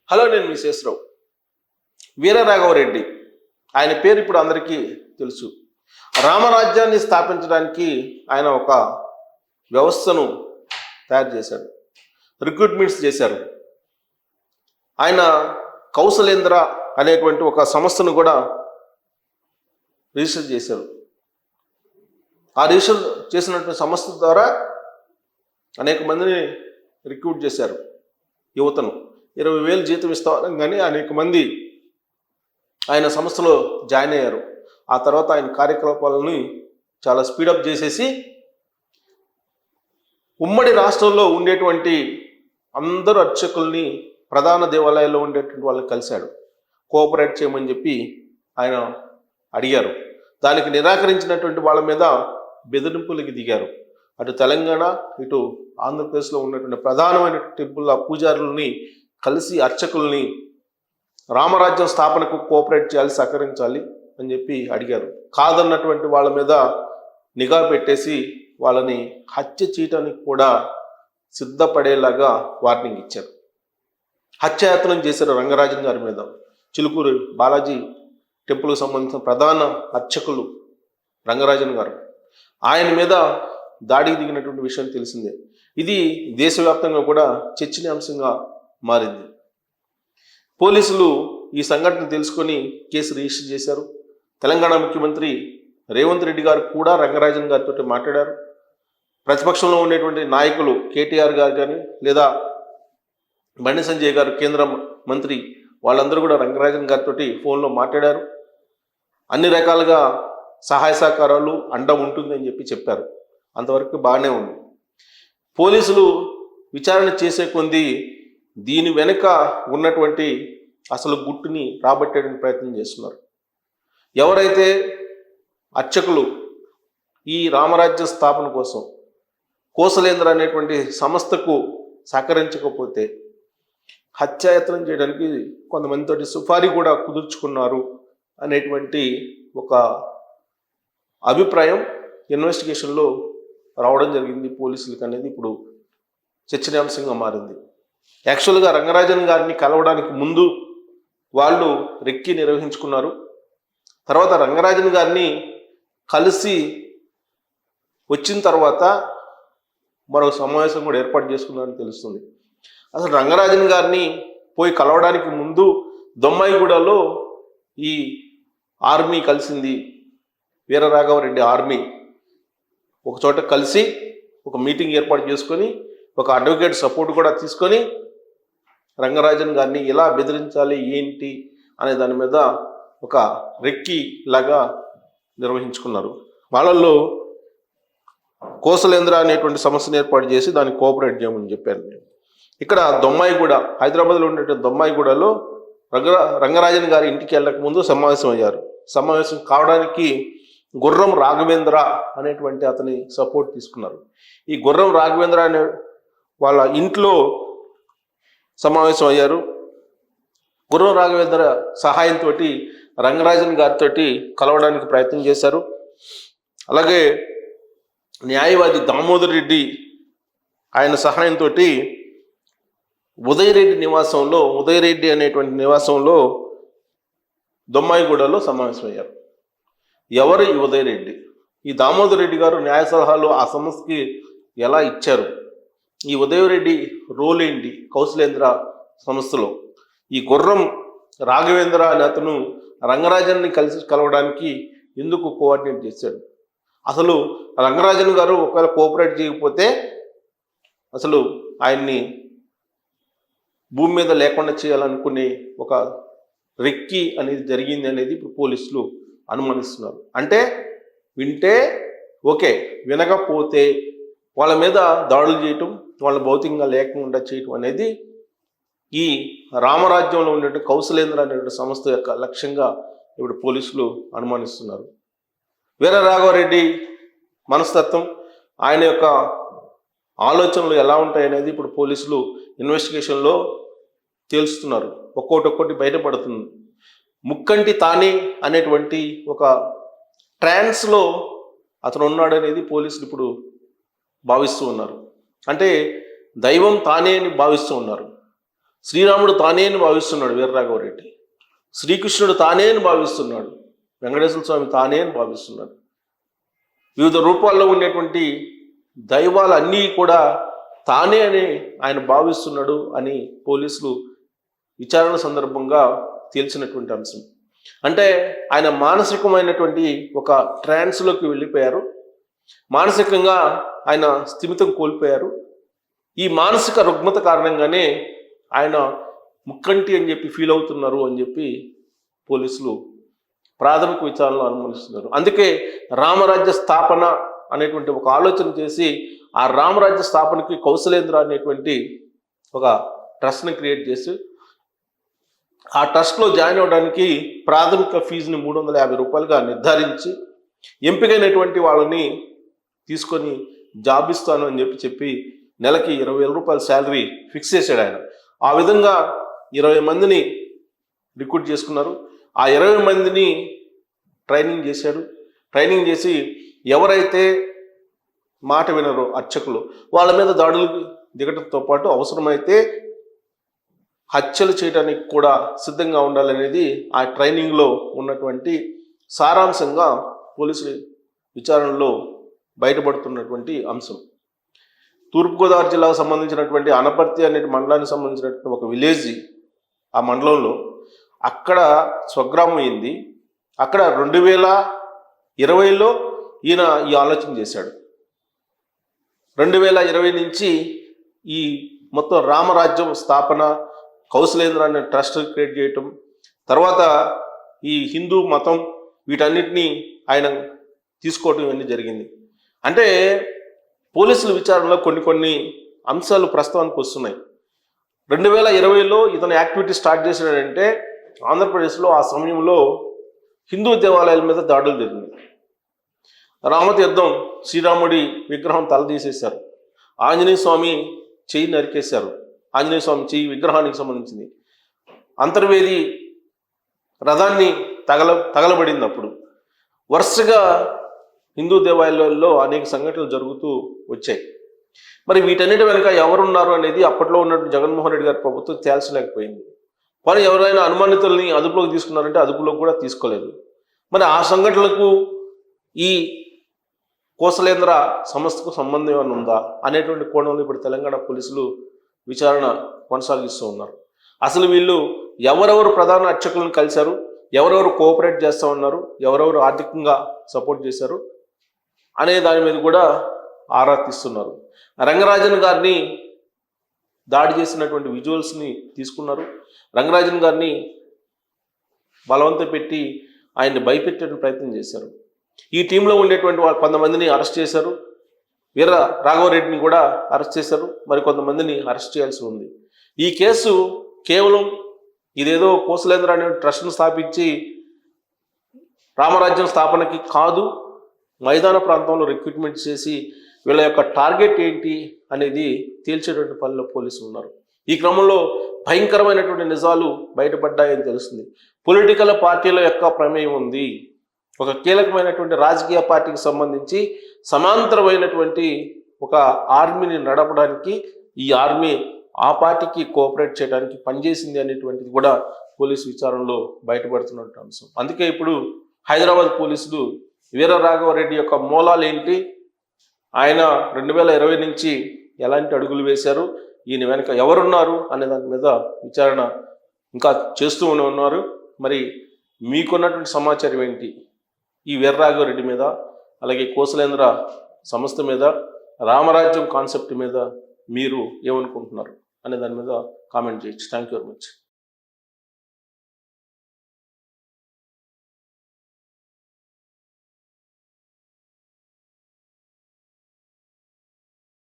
Hello, నేను మీ శేషరావు. వీరరాఘవరెడ్డి ఆయన పేరు ఇప్పుడు అందరికీ తెలుసు. రామరాజ్యాన్ని స్థాపించడానికి ఆయన ఒక వ్యవస్థను తయారు చేశాడు, రిక్రూట్మెంట్స్ చేశారు. ఆయన కౌశలేంద్ర అనేటువంటి ఒక సంస్థను కూడా రిజిస్టర్ చేశారు. ఆ రిజిస్టర్ చేసినటువంటి సంస్థ ద్వారా అనేక మందిని రిక్రూట్ చేశారు. యువతను 20,000 జీతం ఇస్తాం కానీ అనేక మంది ఆయన సంస్థలో జాయిన్ అయ్యారు. ఆ తర్వాత ఆయన కార్యకలాపాలని చాలా స్పీడప్ చేసేసి ఉమ్మడి రాష్ట్రంలో ఉండేటువంటి అందరు అర్చకుల్ని ప్రధాన దేవాలయాల్లో ఉండేటువంటి వాళ్ళని కలిశాడు. కోఆపరేట్ చేయమని చెప్పి ఆయన అడిగారు. దానికి నిరాకరించినటువంటి వాళ్ళ మీద బెదిరింపులకి దిగారు. అటు తెలంగాణ ఇటు ఆంధ్రప్రదేశ్లో ఉన్నటువంటి ప్రధానమైన టెంపుల్ పూజారులని కలిసి అర్చకుల్ని రామరాజ్యం స్థాపనకు కోఆపరేట్ చేయాలి, సహకరించాలి అని చెప్పి అడిగారు. కాదన్నటువంటి వాళ్ళ మీద నిఘా పెట్టేసి వాళ్ళని హత్య చేయడానికి కూడా సిద్ధపడేలాగా వార్నింగ్ ఇచ్చారు. హత్యాయత్నం చేశారు రంగరాజన్ గారి మీద. చిలుకూరు బాలాజీ టెంపుల్కి సంబంధించిన ప్రధాన అర్చకులు రంగరాజన్ గారు, ఆయన మీద దాడికి దిగినటువంటి విషయం తెలిసిందే. ఇది దేశవ్యాప్తంగా కూడా చర్చనీయాంశంగా మారింది. పోలీసులు ఈ సంఘటన తెలుసుకొని కేసు రిజిస్టర్ చేశారు. తెలంగాణ ముఖ్యమంత్రి రేవంత్ రెడ్డి గారు కూడా రంగరాజన్ గారితో మాట్లాడారు. ప్రతిపక్షంలో ఉండేటువంటి నాయకులు కేటీఆర్ గారు కానీ లేదా బండి సంజయ్ గారు కేంద్ర మంత్రి, వాళ్ళందరూ కూడా రంగరాజన్ గారితో ఫోన్లో మాట్లాడారు. అన్ని రకాలుగా సహాయ సహకారాలు అండ ఉంటుందని చెప్పారు. అంతవరకు బాగానే ఉంది. పోలీసులు విచారణ చేసే కొంది దీని వెనుక ఉన్నటువంటి అసలు గుట్టుని రాబట్టేటువంటి ప్రయత్నం చేస్తున్నారు. ఎవరైతే అర్చకులు ఈ రామరాజ్య స్థాపన కోసం కోసలేంద్ర అనేటువంటి సంస్థకు సహకరించకపోతే హత్యాయత్నం చేయడానికి కొంతమందితోటి సుపారీ కూడా కుదుర్చుకున్నారు అనేటువంటి ఒక అభిప్రాయం ఇన్వెస్టిగేషన్లో రావడం జరిగింది పోలీసులకు అనేది ఇప్పుడు చర్చనీయాంశంగా మారింది. యాక్చువల్గా రంగరాజన్ గారిని కలవడానికి ముందు వాళ్ళు రెక్కి నిర్వహించుకున్నారు. తర్వాత రంగరాజన్ గారిని కలిసి వచ్చిన తర్వాత మరో సమావేశం కూడా ఏర్పాటు చేసుకున్నారని తెలుస్తుంది. అసలు రంగరాజన్ గారిని పోయి కలవడానికి ముందు దొమ్మాయిగూడలో ఈ ఆర్మీ కలిసింది. వీరరాఘవరెడ్డి ఆర్మీ ఒక చోట కలిసి ఒక మీటింగ్ ఏర్పాటు చేసుకొని ఒక అడ్వకేట్ సపోర్ట్ కూడా తీసుకొని రంగరాజన్ గారిని ఎలా బెదిరించాలి ఏంటి అనే దాని మీద ఒక రెక్కి లాగా నిర్వహించుకున్నారు. వాళ్ళల్లో కోసలేంద్ర అనేటువంటి సమస్యను ఏర్పాటు చేసి దాన్ని కోఆపరేట్ చేయమని చెప్పారు. ఇక్కడ దొమ్మాయిగూడ, హైదరాబాద్లో ఉండేటువంటి దొమ్మాయిగూడలో రంగరాజన్ గారి ఇంటికి వెళ్ళక ముందు సమావేశం అయ్యారు. సమావేశం కావడానికి గుర్రం రాఘవేంద్ర అనేటువంటి అతని సపోర్ట్ తీసుకున్నారు. ఈ గుర్రం రాఘవేంద్ర అనే వాళ్ళ ఇంట్లో సమావేశం అయ్యారు. గుర్రం రాఘవేంద్ర సహాయంతో రంగరాజన్ గారితో కలవడానికి ప్రయత్నం చేశారు. అలాగే న్యాయవాది దామోదర్ రెడ్డి ఆయన సహాయంతో ఉదయరెడ్డి అనేటువంటి నివాసంలో దొమ్మాయిగూడలో సమావేశమయ్యారు. ఎవరు ఈ ఉదయరెడ్డి? ఈ దామోదర్ రెడ్డి గారు న్యాయ సలహాలు ఆ సంస్థకి ఎలా ఇచ్చారు? ఈ ఉదయరెడ్డి రోల్ ఏంటి కౌశలేంద్ర సంస్థలో? ఈ గుర్రం రాఘవేంద్ర అనే అతను రంగరాజన్ని కలవడానికి ఎందుకు కోఆర్డినేట్ చేశాడు? అసలు రంగరాజన్ గారు ఒకవేళ కోఆపరేట్ చేయకపోతే అసలు ఆయన్ని భూమి మీద లేకుండా చేయాలనుకునే ఒక రెక్కి అనేది జరిగింది అనేది ఇప్పుడు పోలీసులు అనుమానిస్తున్నారు. అంటే వింటే ఓకే, వినకపోతే వాళ్ళ మీద దాడులు చేయటం, వాళ్ళ భౌతికంగా లేకుండా చేయటం అనేది ఈ రామరాజ్యంలో ఉండే కౌశలేంద్ర అనే సంస్థ యొక్క లక్ష్యంగా ఇప్పుడు పోలీసులు అనుమానిస్తున్నారు. వీరరాఘవరెడ్డి మనస్తత్వం, ఆయన యొక్క ఆలోచనలు ఎలా ఉంటాయనేది ఇప్పుడు పోలీసులు ఇన్వెస్టిగేషన్లో తేల్చుతున్నారు. ఒక్కొక్కటి బయటపడుతుంది. ముక్కంటి తానే అనేటువంటి ఒక ట్రాన్స్లో అతను ఉన్నాడనేది పోలీసులు ఇప్పుడు భావిస్తూ ఉన్నారు. అంటే దైవం తానే అని భావిస్తూ ఉన్నారు. శ్రీరాముడు తానే అని భావిస్తున్నాడు వీరరాఘవరెడ్డి, శ్రీకృష్ణుడు తానే అని భావిస్తున్నాడు, వెంకటేశ్వర స్వామి తానే అని భావిస్తున్నాడు. వివిధ రూపాల్లో ఉండేటువంటి దైవాలన్నీ కూడా తానే అని ఆయన భావిస్తున్నాడు అని పోలీసులు విచారణ సందర్భంగా తేల్చినటువంటి అంశం. అంటే ఆయన మానసికమైనటువంటి ఒక ట్రాన్స్లోకి వెళ్ళిపోయారు, మానసికంగా ఆయన స్థిమితం కోల్పోయారు. ఈ మానసిక రుగ్మత కారణంగానే ఆయన ముక్కంటి అని చెప్పి ఫీల్ అవుతున్నారు అని చెప్పి పోలీసులు ప్రాథమిక విచారణలో అనుమానిస్తున్నారు. అందుకే రామరాజ్య స్థాపన అనేటువంటి ఒక ఆలోచన చేసి ఆ రామరాజ్య స్థాపనకి కౌశలేంద్ర అనేటువంటి ఒక ట్రస్ట్ని క్రియేట్ చేసి ఆ ట్రస్ట్లో జాయిన్ అవ్వడానికి ప్రాథమిక ఫీజుని 350 రూపాయలుగా నిర్ధారించి ఎంపికైనటువంటి వాళ్ళని తీసుకొని జాబ్ ఇస్తాను అని చెప్పి నెలకి 20,000 రూపాయల శాలరీ ఫిక్స్ చేశాడు ఆయన. ఆ విధంగా 20 మందిని రిక్రూట్ చేసుకున్నారు. ఆ 20 మందిని ట్రైనింగ్ చేశారు. ట్రైనింగ్ చేసి ఎవరైతే మాట వినరో అర్చకులు వాళ్ళ మీద దాడులకు దిగడంతో పాటు అవసరమైతే హత్యలు చేయడానికి కూడా సిద్ధంగా ఉండాలనేది ఆ ట్రైనింగ్లో ఉన్నటువంటి సారాంశంగా పోలీసుల విచారణలో బయటపడుతున్నటువంటి అంశం. తూర్పుగోదావరి జిల్లాకు సంబంధించినటువంటి అనపర్తి అనే మండలానికి సంబంధించినటువంటి ఒక విలేజ్, ఆ మండలంలో అక్కడ స్వగ్రామం అయింది. అక్కడ 2020లో ఈయన ఈ ఆలోచన చేశాడు. 2020 నుంచి ఈ మొత్తం రామరాజ్యం స్థాపన, కౌశలేంద్ర అనే ట్రస్ట్ క్రియేట్ చేయటం, తర్వాత ఈ హిందూ మతం వీటన్నిటినీ ఆయన తీసుకోవటం ఇవన్నీ జరిగింది. అంటే పోలీసుల విచారణలో కొన్ని అంశాలు ప్రస్తావనకు వస్తున్నాయి. 2020లో ఇతను యాక్టివిటీ స్టార్ట్ చేసినాడంటే ఆంధ్రప్రదేశ్లో ఆ సమయంలో హిందూ దేవాలయాల మీద దాడులు జరిగినాయి. రామతీర్థం శ్రీరాముడి విగ్రహం తల తీసేశారు, ఆంజనేయ స్వామి చెయ్యి నరికేశారు, ఆంజనేయ స్వామి చెయ్యి విగ్రహానికి సంబంధించింది. అంతర్వేది రథాన్ని తగలబడింది. అప్పుడు వరుసగా హిందూ దేవాలయాల్లో అనేక సంఘటనలు జరుగుతూ వచ్చాయి. మరి వీటన్నిటి వెనుక ఎవరున్నారు అనేది అప్పట్లో ఉన్నటువంటి జగన్మోహన్ రెడ్డి గారి ప్రభుత్వం తేల్చలేకపోయింది. కానీ ఎవరైనా అనుమానితుల్ని అదుపులోకి తీసుకున్నారంటే అదుపులోకి కూడా తీసుకోలేదు. మరి ఆ సంఘటనలకు ఈ కోసలేంద్ర సంస్థకు సంబంధం ఏమైనా ఉందా అనేటువంటి కోణంలో ఇప్పుడు తెలంగాణ పోలీసులు విచారణ కొనసాగిస్తూ ఉన్నారు. అసలు వీళ్ళు ఎవరెవరు ప్రధాన అర్చకులను కలిశారు, ఎవరెవరు కోఆపరేట్ చేస్తూ ఉన్నారు, ఎవరెవరు ఆర్థికంగా సపోర్ట్ చేశారు అనే దాని మీద కూడా ఆరా తీస్తున్నారు. రంగరాజన్ గారిని దాడి చేసినటువంటి విజువల్స్ని తీసుకున్నారు. రంగరాజన్ గారిని బలవంతం పెట్టి ఆయన్ని భయపెట్టే ప్రయత్నం చేశారు. ఈ టీంలో ఉండేటువంటి వాళ్ళు కొంతమందిని అరెస్ట్ చేశారు, వీర రాఘవరెడ్డిని కూడా అరెస్ట్ చేశారు, మరి కొంతమందిని అరెస్ట్ చేయాల్సి ఉంది. ఈ కేసు కేవలం ఇదేదో కోసలేంద్ర అనే ట్రస్ట్ను స్థాపించి రామరాజ్యం స్థాపనకి కాదు, మైదాన ప్రాంతంలో రిక్రూట్మెంట్ చేసి వీళ్ళ యొక్క టార్గెట్ ఏంటి అనేది తేల్చేటువంటి పనిలో పోలీసులు ఉన్నారు. ఈ క్రమంలో భయంకరమైనటువంటి నిజాలు బయటపడ్డాయని తెలుస్తుంది. పొలిటికల్ పార్టీల యొక్క ప్రమేయం ఉంది. ఒక కీలకమైనటువంటి రాజకీయ పార్టీకి సంబంధించి సమాంతరమైనటువంటి ఒక ఆర్మీని నడపడానికి ఈ ఆర్మీ ఆ పార్టీకి కోఆపరేట్ చేయడానికి పనిచేసింది అనేటువంటిది కూడా పోలీసు విచారణలో బయటపడుతున్నటువంటి అంశం. అందుకే ఇప్పుడు హైదరాబాద్ పోలీసులు వీర రాఘవరెడ్డి యొక్క మూలాలు ఏంటి, ఆయన 2020 నుంచి ఎలాంటి అడుగులు వేశారు, ఈయన వెనక ఎవరున్నారు అనే దాని మీద విచారణ ఇంకా చేస్తూ ఉన్నారు. మరి మీకున్నటువంటి సమాచారం ఏంటి ఈ వీర రాఘవరెడ్డి మీద, అలాగే కోసలేంద్ర సంస్థ మీద, రామరాజ్యం కాన్సెప్ట్ మీద మీరు ఏమనుకుంటున్నారు అనే దాని మీద కామెంట్ చేయొచ్చు. Thank you very much.